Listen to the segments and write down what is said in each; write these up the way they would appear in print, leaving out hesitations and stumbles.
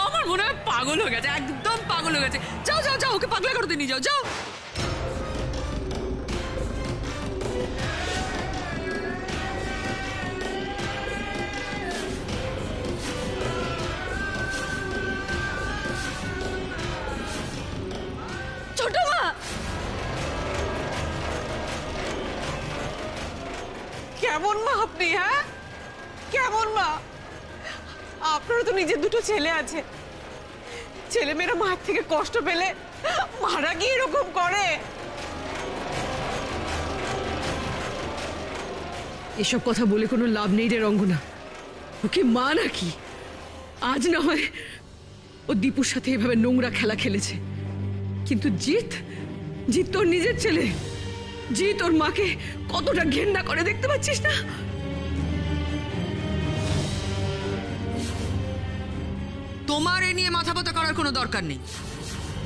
আমার মনে হয় পাগল হয়ে গেছে, একদম পাগল হয়ে গেছে। যাও যাও যাও, ওকে পাগলা করতে নিয়ে যাও, যাও। ছোট মা, কেমন মা আপনি? হ্যাঁ, কেমন মা? আপনারও তো নিজের দুটো ছেলে আছে, ছেলেমেয়েরা মায়ের থেকে কষ্ট পেলে মারা গিয়ে এরকম করে? এসব কথা বলে কোনো লাভ নেই রে রঙ্গনা। ওকে মা নাকি? আজ না হয় ও দীপুর সাথে এভাবে নোংরা খেলা খেলেছে, কিন্তু জিৎ তোর নিজের ছেলে। জিৎ ওর মাকে কতটা ঘেন্না করে দেখতে পাচ্ছিস না? তোমার এ নিয়ে মাথা ব্যথা করার কোনো দরকার নেই।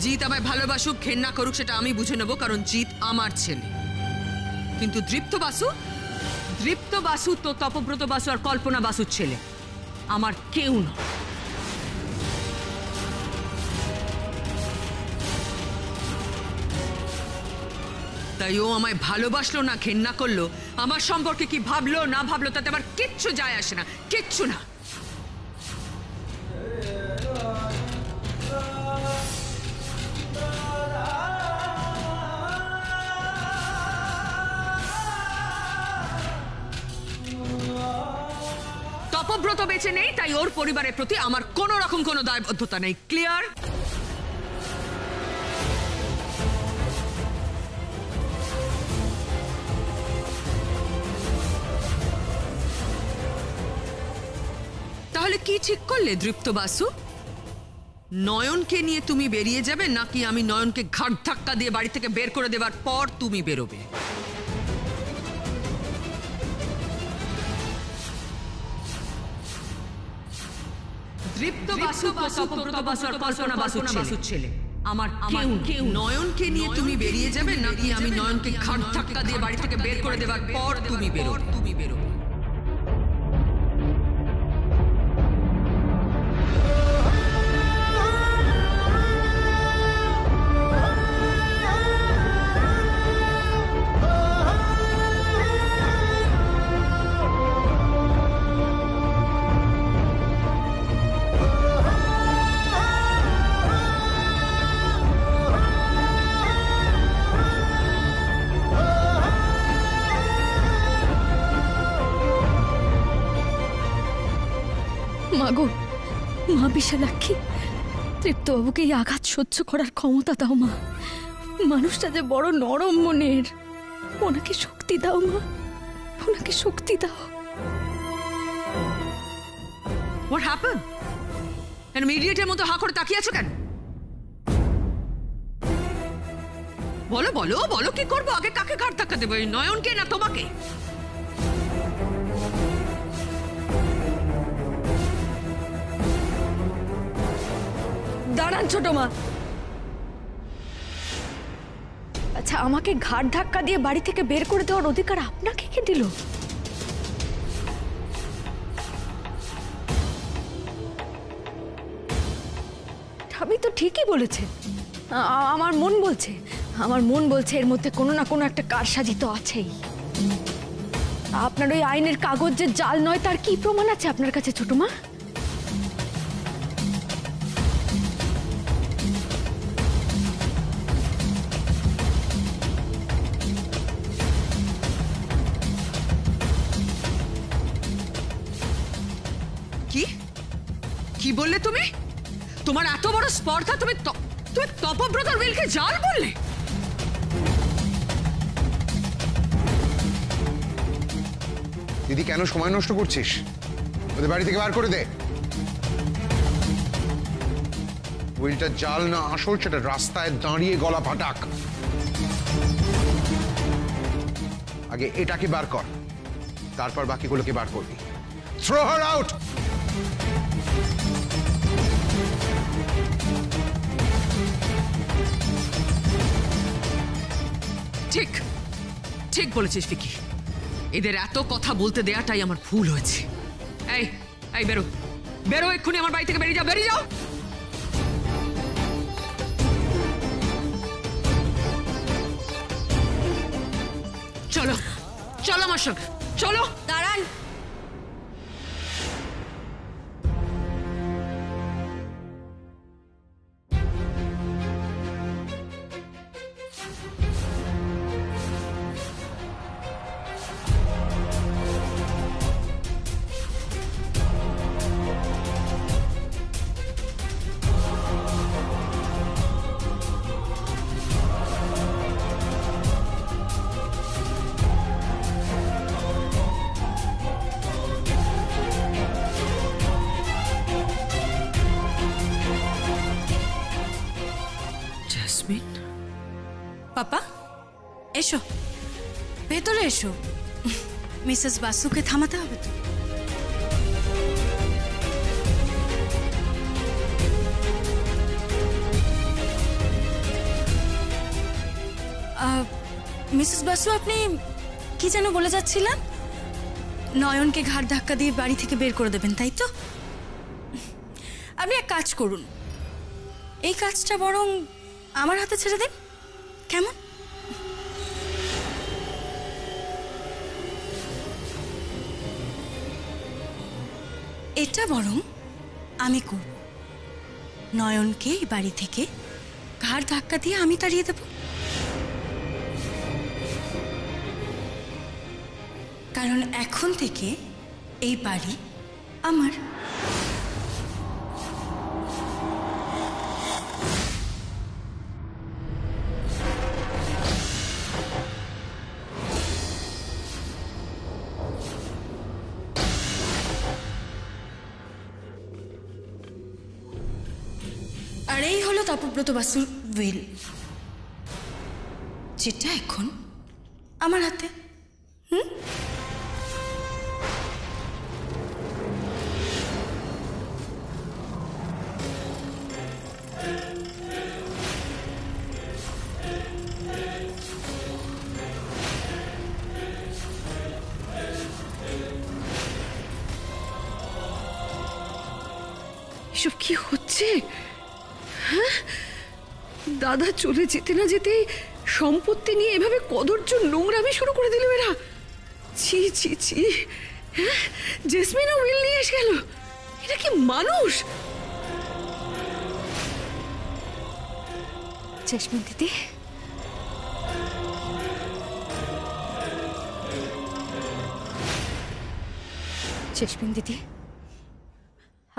জিৎ আমায় ভালোবাসুক ঘেন্না করুক সেটা আমি বুঝে নেবো, কারণ জিৎ আমার ছেলে। কিন্তু দৃপ্ত বাসু তো তপব্রত বাসু আর কল্পনা বাসুর ছেলে, আমার কেউ না। তাই ও আমায় ভালোবাসলো না ঘেন্না করলো, আমার সম্পর্কে কি ভাবলো না ভাবলো তাতে আমার কিচ্ছু যায় আসে না, কিচ্ছু না। তপব্রত বেঁচে নেই, তাই ওর পরিবারের প্রতি আমার কোনো রকম কোনো দায়বদ্ধতা নেই। ক্লিয়ার? তাহলে কি ঠিক করলে দৃপ্ত বাসু? নয়নকে নিয়ে তুমি বেরিয়ে যাবে, নাকি আমি নয়নকে ঘাট ধাক্কা দিয়ে বাড়ি থেকে বের করে দেওয়ার পর তুমি বেরোবে? দৃপ্ত বাসু তপব্রত বাসু আর কল্পনা বাসুর ছেলে, আমার কেউ। নয়নকে নিয়ে তুমি বেরিয়ে যাবে, নাকি আমি নয়নকে ঘাট ধাক্কা দিয়ে বাড়ি থেকে বের করে দেওয়ার পর তুমি বেরোবে? মাগো, মা বিশালাক্ষী, তৃপ্তবাবুকে এই আঘাত সহ্য করার ক্ষমতা দাও মা। মানুষটা যে বড় নরম মনের, ওনাকে শক্তি দাও মা, ওনাকে শক্তি দাও। What happened? এরকম ইডিয়েটের মতো হা করে তাকিয়ে আছো কেন? বলো বলো বলো, কি করবো? আগে কাকে ঘাট ধাক্কা দেবো, নয়নকে না তোমাকে? দাঁড়ান ছোট মা। আচ্ছা, আমাকে ঘাট ধাক্কা দিয়ে বাড়ি থেকে বের করে দেওয়ার অধিকার আপনাকে কে দিল? আমি তো ঠিকই বলেছে। আমার মন বলছে এর মধ্যে কোনো না কোনো একটা কারসাজি তো আছেই। আপনার ওই আইনের কাগজ যে জাল নয় তার কি প্রমাণ আছে আপনার কাছে ছোট মা? কি বললে তুমি? তোমার এত বড় স্পর্ধা, তুমি তপব্রতর বিলকে জাল বললে? দিদি, কেন সময় নষ্ট করছিস? ওদের বাড়ি থেকে বার করে দে। উইলটা জাল না আসল সেটা রাস্তায় দাঁড়িয়ে গলা ফাটাক। আগে এটাকে বার কর, তারপর বাকিগুলোকে বার করবি। থ্রো হার আউট। ঠিক ঠিক বলেছিস ভিকি, এদের এত কথা বলতে দেয়াটাই আমার ভুল হয়েছে। এই এই বেরো, বেরো এক্ষুনি আমার বাড়ি থেকে, বেরিয়ে যাও, বেরিয়ে যাও। চলো চলো আমার সঙ্গে, চলো। দাঁড়ান। জেসমিন, পাপা এসো, ভেতরে এসো। মিসেস বাসুকে থামাতে হবে তো। মিসেস বাসু, আপনি কি যেন বলে যাচ্ছিলেন? নয়নকে ঘাড় ধাক্কা দিয়ে বাড়ি থেকে বের করে দেবেন, তাই তো? আপনি এক কাজ করুন, এই কাজটা বরং আমার হাতে ছেড়ে দিন, কেমন? এটা বরং আমি করব। নয়নকে এই বাড়ি থেকে ঘাড় ধাক্কা দিয়ে আমি তাড়িয়ে দেব। কারণ এখন থেকে এই বাড়ি আমার। আর এই হলো তপব্রত বাসুর উইল, যেটা এখন আমার হাতে। এসব কি হচ্ছে? হ্যাঁ, দাদা চলে যেতে না যেতেই সম্পত্তি নিয়ে এভাবে কদর্য নোংরামি শুরু করে দিল এরা। ছি ছি ছি। হ্যাঁ, জেসমিনও উইল নিয়ে এসে গেল। এটা কি মানুষ? জেসমিন দিদি, জেসমিন দিদি,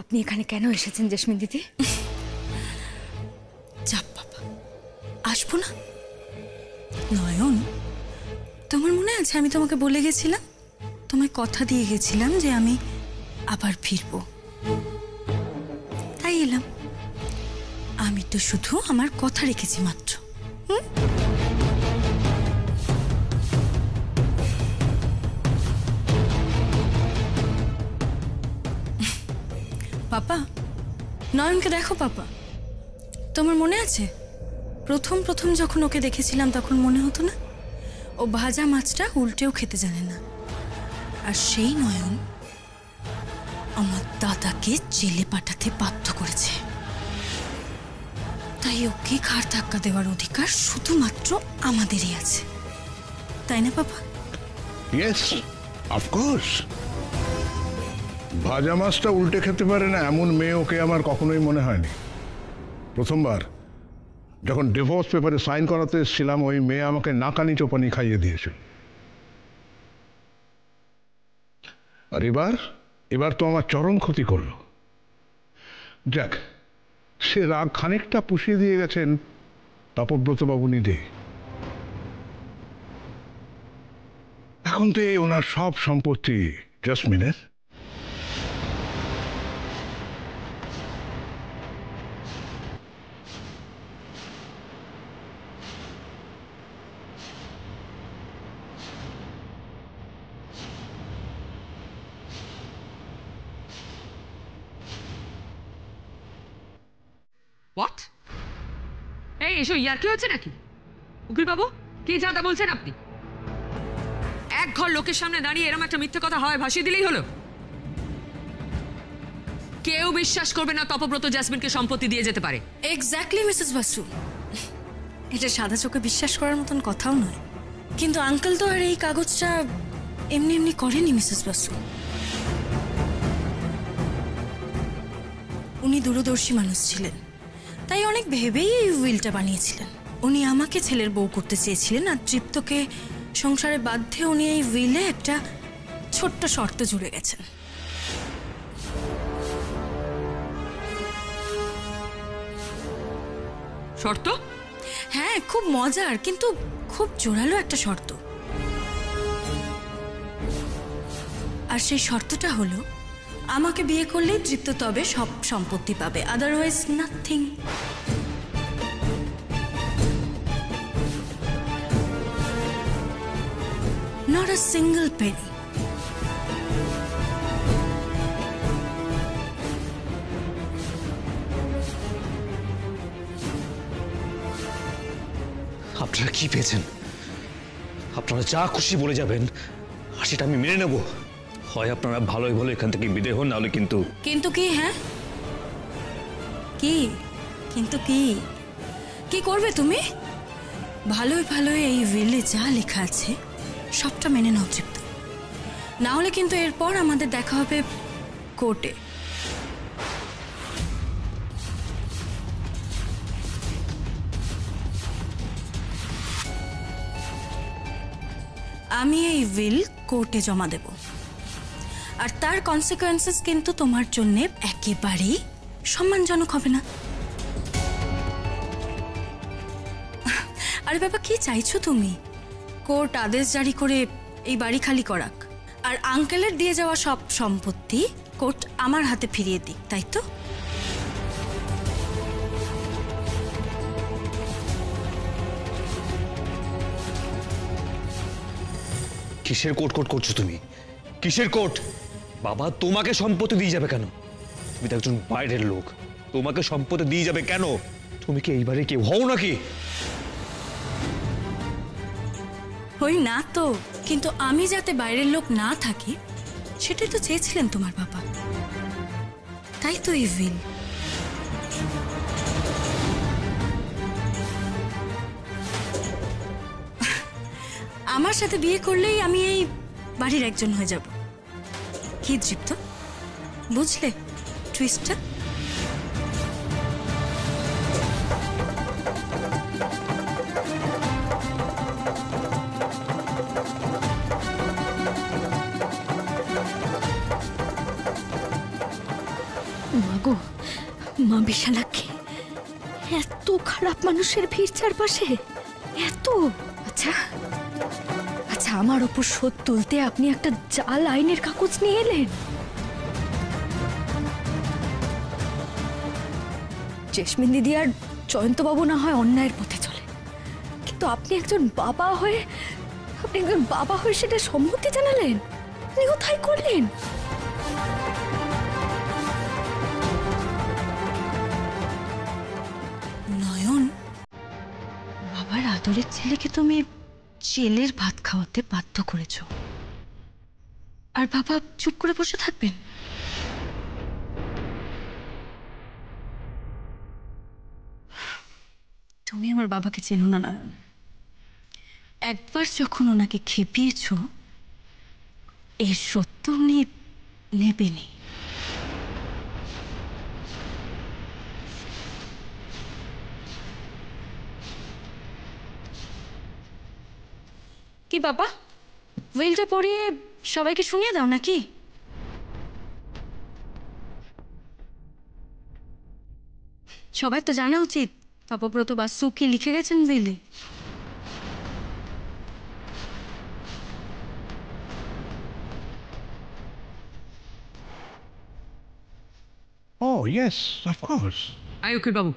আপনি এখানে কেন এসেছেন জেসমিন দিদি? চাপ বাবা, আসবো না? নয়ন, তোমার মনে আছে আমি তোমাকে বলে গেছিলাম, তোমায় কথা দিয়ে গেছিলাম যে আমি আবার ফিরবো, তাই এলাম। আমি তো শুধু আমার কথা রেখেছি মাত্র। পাপা, নয়নকে দেখো পাপা। তোমার মনে আছে প্রথম প্রথম যখন ওকে দেখেছিলাম তখন মনে হতো না ও ভাজা মাছটা উল্টেও খেতে জানে না? আর সেই নয়ন আমার দাদাকে জেলে পাঠাতে বাধ্য করেছে, তাই ওকে ঘাড় ধাক্কা দেওয়ার অধিকার শুধুমাত্র আমাদেরই আছে, তাই না পাপা? Yes, of course. ভাজা মাছটা উল্টে খেতে পারে না এমন মেয়ে ওকে আমার কখনোই মনে হয়নি। প্রথমবার যখন ডিভোর্স পেপারে সাইন করাতে এসেছিলাম, ওই মেয়ে আমাকে নাকানি চোপানি খাইয়ে দিয়েছিল। আর এবার তো আমার চরম ক্ষতি করলো। যাক, সে রাগ খানিকটা পুষিয়ে দিয়ে গেছেন তপব্রতবাবু নিজে। এখন তো ওনার সব সম্পত্তি জেসমিনের। হোয়াট? এসো, ইয়ার কি হচ্ছে নাকি? উকিল বাবু, কি যা তা বলছেন আপনি? এক ঘর লোকের সামনে দাঁড়িয়ে এরকম একটা মিথ্যে কথা হয় ভাসিয়ে দিলেই হলো? কেউ বিশ্বাস করবে না তপব্রত জ্যাসমিনকে সম্পত্তি দিয়ে যেতে পারে। এক্স্যাক্টলি মিসেস বাসু, এটা সাদা চোখে বিশ্বাস করার মতন কথাও নয়। কিন্তু আঙ্কেল তো আর এই কাগজটা এমনি এমনি করেনি মিসেস বাসু। উনি দূরদর্শী মানুষ ছিলেন, তাই অনেক ভেবেই এই উইলটা বানিয়েছিলেন। উনি আমাকে ছেলের বউ করতে চেয়েছিলেন, আর তৃপ্তকে সংসারে বাধ্যে উনি এই উইলে একটা ছোট্ট শর্ত জুড়ে গেছেন। শর্ত? হ্যাঁ, খুব মজার কিন্তু খুব জোরালো একটা শর্ত। আর সেই শর্তটা হলো, আমাকে বিয়ে করলেই তৃপ্ত তবে সব সম্পত্তি পাবে, otherwise nothing. Not a single Penney. আপনারা কি পেয়েছেন? আপনারা যা খুশি বলে যাবেন আর সেটা আমি মেনে নেব। হয় আপনারা ভালোই ভালো এখান থেকে বিদায় হন, নাহলে কিন্তু কিন্তু কি? হ্যাঁ, কি কিন্তু কি কি করবে তুমি? ভালোই ভালোই এই উইলে যা লেখা আছে সবটা মেনে নাও তৃপ্ত, না হলে কিন্তু এরপর আমাদের দেখা হবে কোর্টে। আমি এই উইল কোর্টে জমা দেব, আর তার কনসিকুয়েন্সেস কিন্তু তোমার জন্য একেবারেই সম্মানজনক হবে না। আরে বাবা, কি চাইছো তুমি? কোর্ট আদেশ জারি করে এই বাড়ি খালি করাক, আর আঙ্কেলের দিয়ে যাওয়া সব সম্পত্তি কোর্ট আমার হাতে ফিরিয়ে দিক, তাই তো? কিসের কোর্ট কোর্ট করছো তুমি? কিসের কোর্ট? বাবা তোমাকে সম্পত্তি দিয়ে যাবে কেন? তুমি তো একজন বাইরের লোক, তোমাকে সম্পত্তি দিয়ে যাবে কেন? তুমি কি এইবারে কেউ হও নাকি? হই না তো, কিন্তু আমি যাতে বাইরের লোক না থাকি সেটাই তো চেয়েছিলেন তোমার বাবা, তাই তো এই উইল। আমার সাথে বিয়ে করলেই আমি এই বাড়ির একজন হয়ে যাব। কি তৃপ্ত, বুঝলে টুইস্টটা? মাগো, মা বিশালাক্ষী, এত খারাপ মানুষের ভিড় চারপাশে, এত। আচ্ছা আচ্ছা, আমার ওপর শোধ তুলতে আপনি একটা জাল আইনের কাগজ নিয়ে এলেন। জেসমিন দিদি আর জয়ন্তবাবু না হয় অন্যায়ের পথে চলে, কিন্তু আপনি একজন বাবা হয়ে সেটা সম্মতি জানালেন? আপনি কোথায় করলেন? নয়ন, বাবার আদরের ছেলেকে তুমি জেলের ভাত খাওয়াতে বাধ্য করেছ, আর বাবা চুপ করে বসে থাকবেন? তুমি আমার বাবাকে চেনো না নয়ন। একবার যখন ওনাকে খেপিয়েছ, এর সত্য উনি নেবেনি। কি বাবা, উইলটা পড়িয়ে সবাইকে শুনিয়ে দাও নাকি? সবাই তো জানা উচিত তপব্রত বাসু কি লিখে গেছেন Willey. Oh, yes, of course. আয় উকিল বাবু,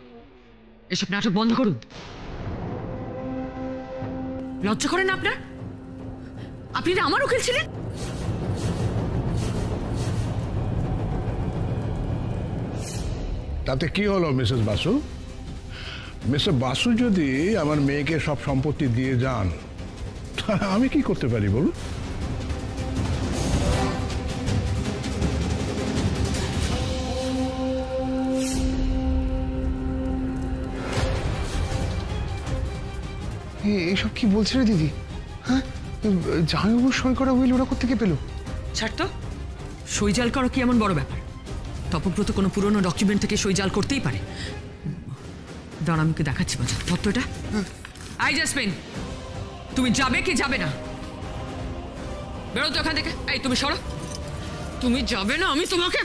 এসব নাটক বন্ধ করুন। লজ্জা করেন না আপনার? আপনি না আমার উকিল ছিলেন। তাতে কি হলো মিসেস বাসু? মিস্টার বাসু যদি আমার মেয়েকে সব সম্পত্তি দিয়ে যান, আমি কি করতে পারি বলুন? এইসব কি বলছে রে দিদি? হ্যাঁ, জামাইবাবুর সই করা উইল ওরা কোত্থেকে পেলো? ছাড় তো, সই জাল করা কি এমন বড় ব্যাপার? তপব্রত কোনো পুরনো ডকুমেন্ট থেকে সই জাল করতেই পারে। দাঁড়া, আমি দেখাচ্ছি বাজার পত্রটা। আই জাসমিন, তুমি যাবে কি যাবে না? বেরো তো ওখান থেকে। এই তুমি সরো, তুমি যাবে না? আমি তোমাকে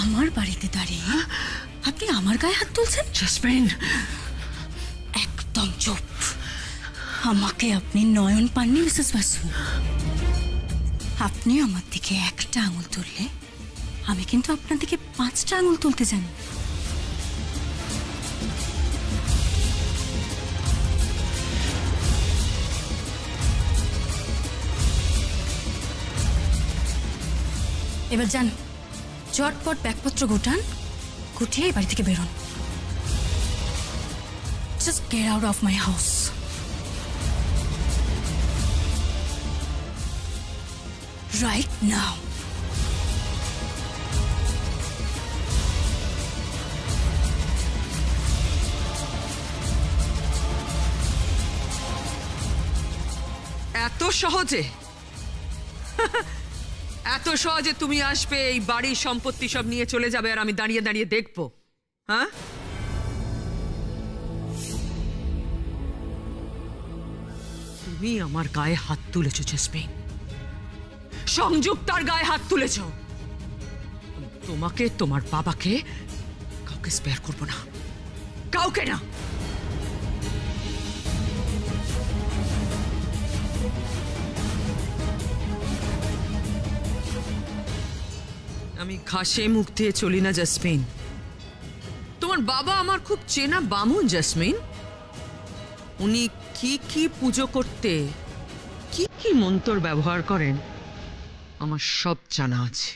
আমার বাড়িতে দাঁড়িয়ে আপনি আমার গায়ে হাত তুলছেন? জাসমিন, একদম চুপ। আমাকে আপনি নয়ন পাননি মিসেস বাসু। আপনি আমার দিকে একটা আঙুল তুললে আমি কিন্তু আপনার দিকে 5টা আঙুল তুলতে জানি। এবার যান, চটপট ব্যাগপত্র গোটান, গুটিয়ে এই বাড়ি থেকে বেরোন। Just get out of my house. Right now. এত সহজে এত সহজে তুমি আসবে, এই বাড়ির সম্পত্তি সব নিয়ে চলে যাবে, আর আমি দাঁড়িয়ে দাঁড়িয়ে দেখবো? হ্যাঁ, তুমি আমার গায়ে হাত তুলেছো জাসমিন, সংযুক্তার গায়ে হাত তুলেছো। তোমাকে, তোমার বাবাকে, কাউকে স্পেয়ার করবো না, কাউকে না। আমি ঘাসে মুখ দিয়ে চলি না জাসমিন। তোমার বাবা আমার খুব চেনা বামুন জাসমিন। উনি কি কি পুজো করতে, কি কি মন্ত্র ব্যবহার করেন, আমার সব জানা আছে।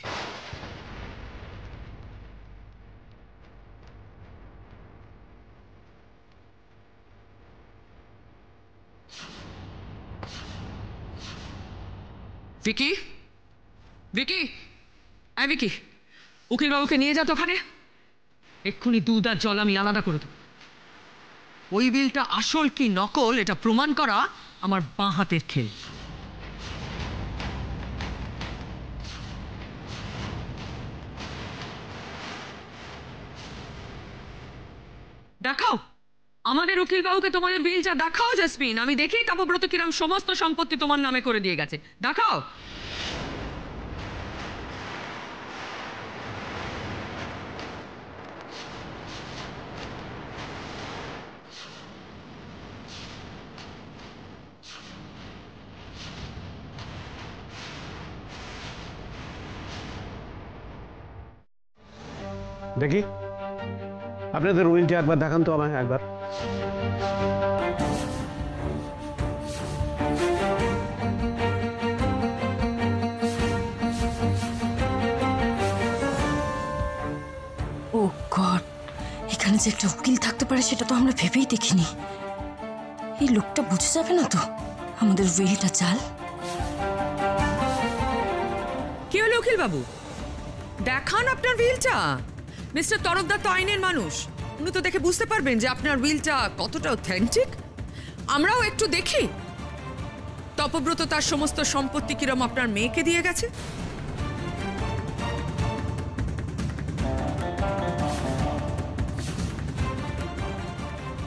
ভিকি, ভিকি, আই ভিকি, উকিল বাবুকে নিয়ে যাও তো ওখানে। এক্ষুনি দুধ আর জল আমি আলাদা করে দেবো। ওই বিলটা আসল কি নকল এটা প্রমাণ করা আমার বাঁ হাতের খেল। দেখাও আমাদের উকিল বাবুকে তোমাদের বিলটা দেখাও জাসমিন, আমি দেখি তপব্রত কিরম সমস্ত সম্পত্তি তোমার নামে করে দিয়ে গেছে। দেখাও। দেখি আপনাদের উইলটা একবার দেখান তো আমায় একবার। ও গড, এখানে যে একটা উকিল থাকতে পারে সেটা তো আমরা ভেবেই দেখিনি। এই লোকটা বুঝে যাবে না তো আমাদের উইলটা চাল? কি হলো উকিল বাবু, দেখান আপনার উইলটা। মিস্টার তরফদার তো আইনের মানুষ, উনি তো দেখে বুঝতে পারবেন যে আপনার উইলটা কতটা অথেন্টিক। আমরাও একটু দেখি তপব্রত তার সমস্ত সম্পত্তি কিরম আপনার মেয়েকে দিয়ে গেছে।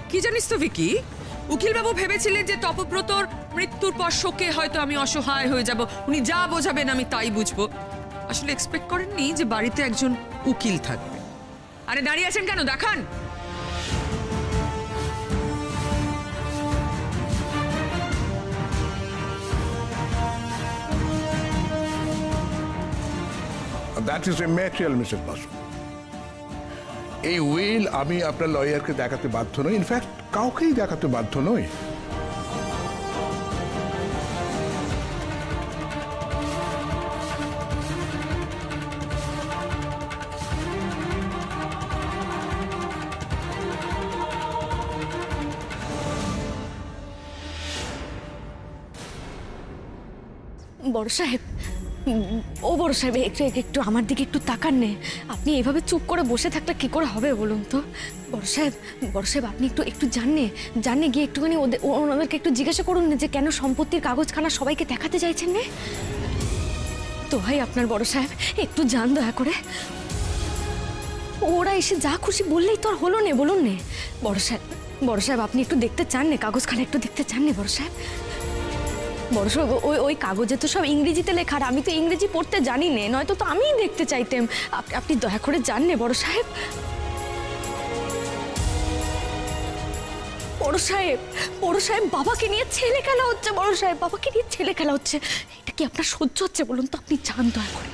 কি জানিস তো ভিকি, উকিলবাবু ভেবেছিলেন যে তপব্রতর মৃত্যুর পর শোকে হয়তো আমি অসহায় হয়ে যাব, উনি যা বোঝাবেন আমি তাই বুঝবো। আসলে এক্সপেক্ট করেননি যে বাড়িতে একজন উকিল থাকবে। আরে দাঁড়িয়ে আছেন কেন, দেখান। That is immaterial, Mrs. Basu. এই উইল আমি আপনার লয়ারকে দেখাতে বাধ্য নই, ইনফ্যাক্ট কাউকেই দেখাতে বাধ্য নই। বড় সাহেব, ও বড় সাহেব, একটু একটু আমার দিকে একটু তাকান নে। আপনি এভাবে চুপ করে বসে থাকলে কি করে হবে বলুন তো? বড় সাহেব আপনি একটু একটু জাননে গিয়ে একটুখানি ওনাদেরকে একটু জিজ্ঞাসা করুন না যে কেন সম্পত্তির কাগজখানা সবাইকে দেখাতে চাইছেন না। তো ভাই আপনার বড় সাহেব একটু জান দয়া করে। ওরা এসে যা খুশি বললেই তো আর হলো না, বলুন নে। বড় সাহেব আপনি একটু দেখতে চান না কাগজখানা, একটু দেখতে চান না বড় সাহেব? বড় সাহেব ওই কাগজে তো সব ইংরেজিতে লেখা, আর আমি তো ইংরেজি পড়তে জানি না, নয়তো তো আমিই দেখতে চাইতাম। আপনি দয়া করে জান না বড় সাহেব। বড় সাহেব বাবাকে নিয়ে ছেলে খেলা হচ্ছে। বড় সাহেব বাবাকে নিয়ে ছেলে খেলা হচ্ছে, এটা কি আপনার সহ্য হচ্ছে বলুন তো? আপনি যান দয়া করে,